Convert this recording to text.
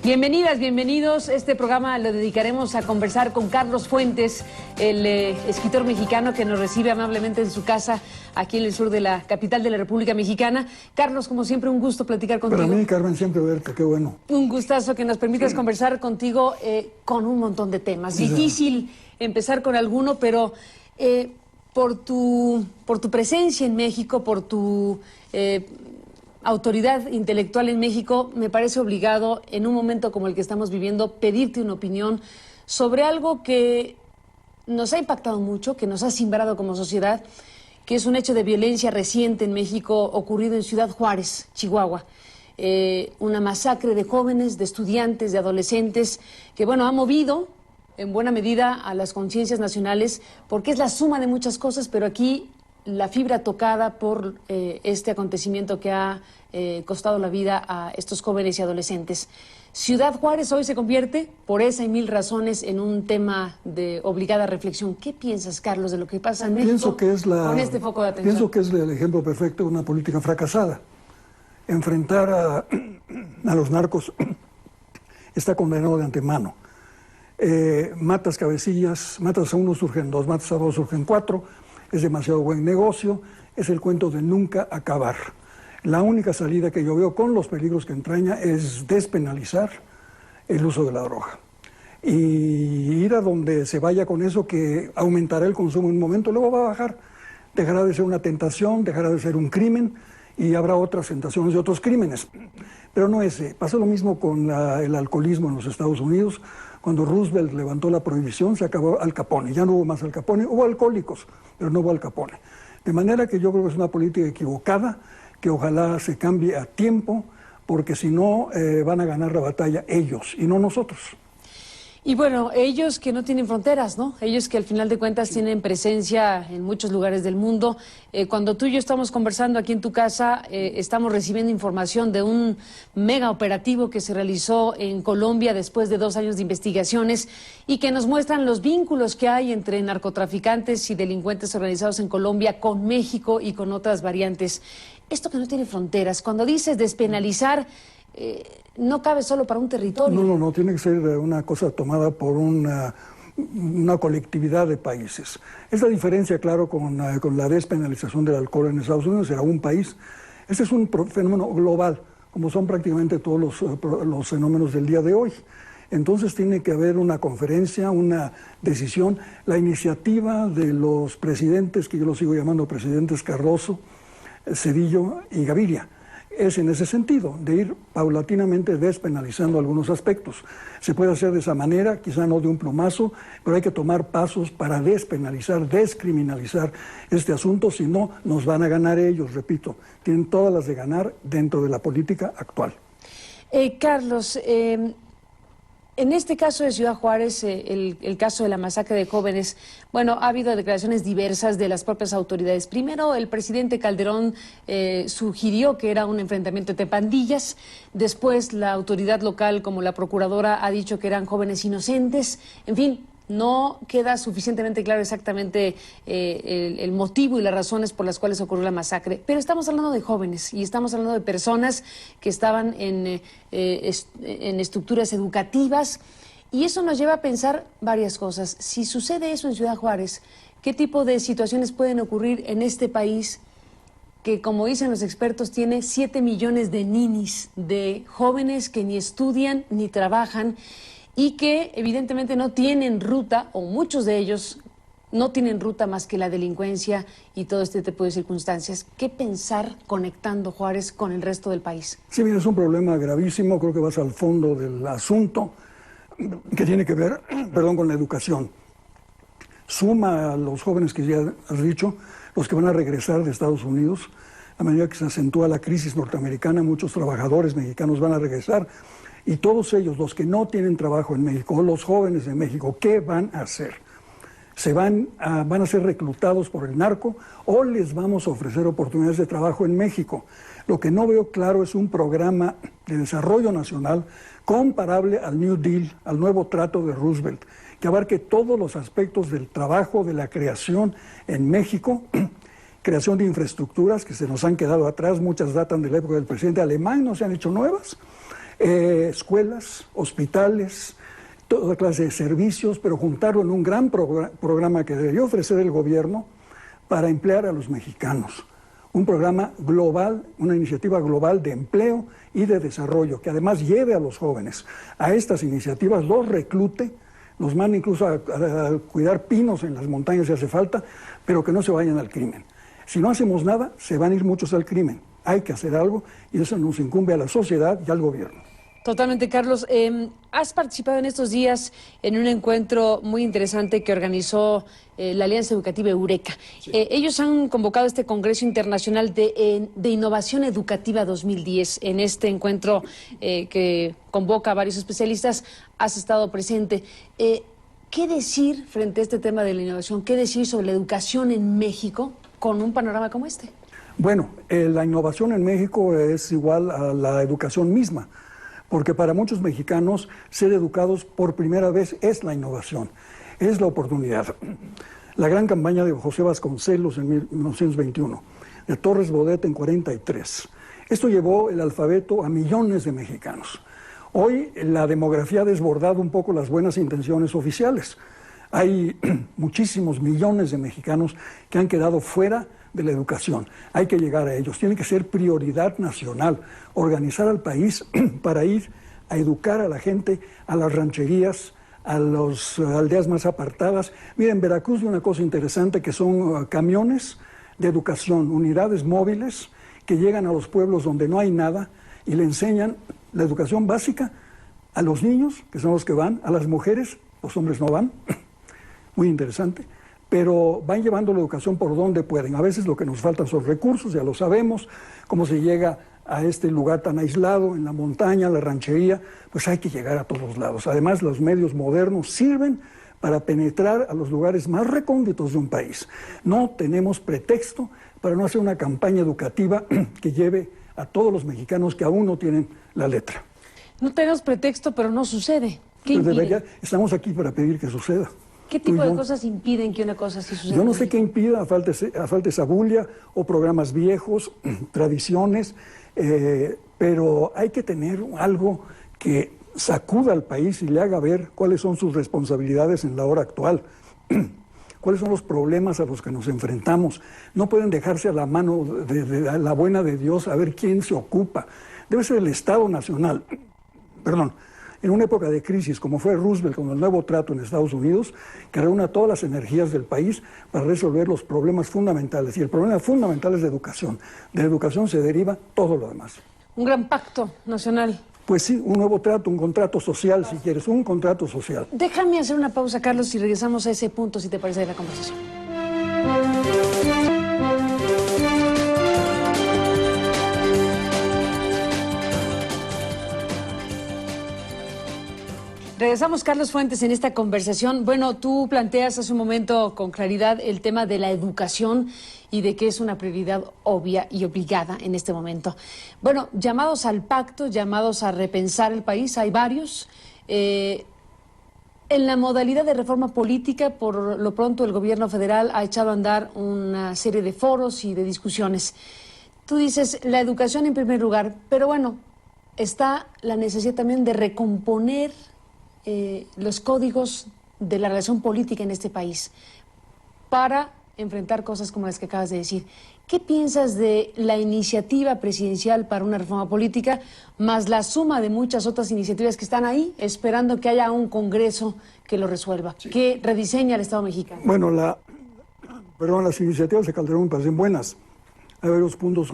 Bienvenidas, bienvenidos. Este programa lo dedicaremos a conversar con Carlos Fuentes, el escritor mexicano que nos recibe amablemente en su casa aquí en el sur de la capital de la República Mexicana. Carlos, como siempre, un gusto platicar contigo. Para mí, Carmen, siempre verte, qué bueno. Un gustazo que nos permitas conversar contigo con un montón de temas. Sí, difícil empezar con alguno, pero por tu presencia en México, por tu autoridad intelectual en México, me parece obligado, en un momento como el que estamos viviendo, pedirte una opinión sobre algo que nos ha impactado mucho, que nos ha simbrado como sociedad, que es un hecho de violencia reciente en México ocurrido en Ciudad Juárez, Chihuahua. Una masacre de jóvenes, de estudiantes, de adolescentes, que bueno, ha movido en buena medida a las conciencias nacionales, porque es la suma de muchas cosas, pero aquí la fibra tocada por este acontecimiento que ha costado la vida a estos jóvenes y adolescentes. Ciudad Juárez hoy se convierte, por esa y mil razones, en un tema de obligada reflexión. ¿Qué piensas, Carlos, de lo que pasa en México con este foco de atención? Pienso que es el ejemplo perfecto de una política fracasada. Enfrentar a los narcos está condenado de antemano. Matas cabecillas, matas a uno, surgen dos, matas a dos, surgen cuatro. Es demasiado buen negocio, es el cuento de nunca acabar. La única salida que yo veo con los peligros que entraña es despenalizar el uso de la droga. Y ir a donde se vaya con eso, que aumentará el consumo en un momento, luego va a bajar. Dejará de ser una tentación, dejará de ser un crimen y habrá otras tentaciones y otros crímenes. Pero no ese. Pasa lo mismo con el alcoholismo en los Estados Unidos. Cuando Roosevelt levantó la prohibición, se acabó Al Capone. Ya no hubo más Al Capone, hubo alcohólicos, pero no hubo Al Capone. De manera que yo creo que es una política equivocada, que ojalá se cambie a tiempo, porque si no van a ganar la batalla ellos y no nosotros. Y bueno, ellos que no tienen fronteras, ¿no? Ellos que al final de cuentas tienen presencia en muchos lugares del mundo. Cuando tú y yo estamos conversando aquí en tu casa, estamos recibiendo información de un mega operativo que se realizó en Colombia después de 2 años de investigaciones y que nos muestran los vínculos que hay entre narcotraficantes y delincuentes organizados en Colombia con México y con otras variantes. Esto que no tiene fronteras, cuando dices despenalizar, no cabe solo para un territorio. No, tiene que ser una cosa tomada por una colectividad de países. Es la diferencia, claro, con la despenalización del alcohol en Estados Unidos, era un país. Este es un fenómeno global, como son prácticamente todos los fenómenos del día de hoy. Entonces tiene que haber una conferencia, una decisión. La iniciativa de los presidentes, que yo los sigo llamando presidentes Cardoso, Zedillo y Gaviria, es en ese sentido, de ir paulatinamente despenalizando algunos aspectos. Se puede hacer de esa manera, quizá no de un plumazo, pero hay que tomar pasos para despenalizar, descriminalizar este asunto, si no nos van a ganar ellos, repito, tienen todas las de ganar dentro de la política actual. Carlos, en este caso de Ciudad Juárez, el caso de la masacre de jóvenes, bueno, ha habido declaraciones diversas de las propias autoridades. Primero, el presidente Calderón sugirió que era un enfrentamiento entre pandillas. Después, la autoridad local, como la procuradora, ha dicho que eran jóvenes inocentes. En fin, no queda suficientemente claro exactamente el motivo y las razones por las cuales ocurrió la masacre. Pero estamos hablando de jóvenes y estamos hablando de personas que estaban en estructuras educativas. Y eso nos lleva a pensar varias cosas. Si sucede eso en Ciudad Juárez, ¿qué tipo de situaciones pueden ocurrir en este país que, como dicen los expertos, tiene 7 millones de ninis, de jóvenes que ni estudian ni trabajan y que evidentemente no tienen ruta, o muchos de ellos no tienen ruta más que la delincuencia y todo este tipo de circunstancias? ¿Qué pensar conectando Juárez con el resto del país? Sí, mira, es un problema gravísimo, creo que vas al fondo del asunto, que tiene que ver, con la educación. Suma a los jóvenes que ya has dicho, los que van a regresar de Estados Unidos. A medida que se acentúa la crisis norteamericana, muchos trabajadores mexicanos van a regresar. Y todos ellos, los que no tienen trabajo en México, los jóvenes de México, ¿qué van a hacer? ¿Van a ser reclutados por el narco o les vamos a ofrecer oportunidades de trabajo en México? Lo que no veo claro es un programa de desarrollo nacional comparable al New Deal, al nuevo trato de Roosevelt, que abarque todos los aspectos del trabajo, de la creación en México, creación de infraestructuras que se nos han quedado atrás, muchas datan de la época del presidente alemán, no se han hecho nuevas. escuelas, hospitales, toda clase de servicios, pero juntarlo en un gran programa que debería ofrecer el gobierno para emplear a los mexicanos. Un programa global, una iniciativa global de empleo y de desarrollo, que además lleve a los jóvenes a estas iniciativas, los reclute, los mande incluso a cuidar pinos en las montañas si hace falta, pero que no se vayan al crimen. Si no hacemos nada, se van a ir muchos al crimen. Hay que hacer algo y eso nos incumbe a la sociedad y al gobierno. Totalmente, Carlos. Has participado en estos días en un encuentro muy interesante que organizó la Alianza Educativa Eureka. Sí. Ellos han convocado este Congreso Internacional de Innovación Educativa 2010. En este encuentro que convoca a varios especialistas, has estado presente. ¿Qué decir frente a este tema de la innovación? ¿Qué decir sobre la educación en México con un panorama como este? Bueno, la innovación en México es igual a la educación misma, porque para muchos mexicanos ser educados por primera vez es la innovación, es la oportunidad. La gran campaña de José Vasconcelos en 1921, de Torres Bodet en 43. Esto llevó el alfabeto a millones de mexicanos. Hoy la demografía ha desbordado un poco las buenas intenciones oficiales. Hay muchísimos millones de mexicanos que han quedado fuera de la educación. Hay que llegar a ellos. Tiene que ser prioridad nacional, organizar al país para ir a educar a la gente, a las rancherías, a las aldeas más apartadas. Miren, en Veracruz hay una cosa interesante que son camiones de educación, unidades móviles que llegan a los pueblos donde no hay nada y le enseñan la educación básica a los niños, que son los que van, a las mujeres, los hombres no van, muy interesante, pero van llevando la educación por donde pueden. A veces lo que nos faltan son recursos, ya lo sabemos, cómo se llega a este lugar tan aislado, en la montaña, la ranchería, pues hay que llegar a todos lados. Además, los medios modernos sirven para penetrar a los lugares más recónditos de un país. No tenemos pretexto para no hacer una campaña educativa que lleve a todos los mexicanos que aún no tienen la letra. No tenemos pretexto, pero no sucede. ¿Qué impide? Estamos aquí para pedir que suceda. ¿Qué tipo de cosas impiden que una cosa así suceda? Yo no sé qué impida, a falta esa bulla o programas viejos, tradiciones, pero hay que tener algo que sacuda al país y le haga ver cuáles son sus responsabilidades en la hora actual. ¿Cuáles son los problemas a los que nos enfrentamos? No pueden dejarse a la mano de la buena de Dios a ver quién se ocupa. Debe ser el Estado Nacional. Perdón. En una época de crisis, como fue Roosevelt con el nuevo trato en Estados Unidos, que reúna todas las energías del país para resolver los problemas fundamentales. Y el problema fundamental es de educación. De la educación se deriva todo lo demás. Un gran pacto nacional. Pues sí, un nuevo trato, un contrato social, si quieres, un contrato social. Déjame hacer una pausa, Carlos, y regresamos a ese punto, si te parece, de la conversación. Regresamos, Carlos Fuentes, en esta conversación. Bueno, tú planteas hace un momento con claridad el tema de la educación y de que es una prioridad obvia y obligada en este momento. Bueno, llamados al pacto, llamados a repensar el país, hay varios. En la modalidad de reforma política, por lo pronto el gobierno federal ha echado a andar una serie de foros y de discusiones. Tú dices la educación en primer lugar, pero bueno, está la necesidad también de recomponer los códigos de la relación política en este país para enfrentar cosas como las que acabas de decir. ¿Qué piensas de la iniciativa presidencial para una reforma política, más la suma de muchas otras iniciativas que están ahí, esperando que haya un Congreso que lo resuelva, sí, que rediseña el Estado mexicano? Bueno, las iniciativas de Calderón me parecen buenas. Hay varios puntos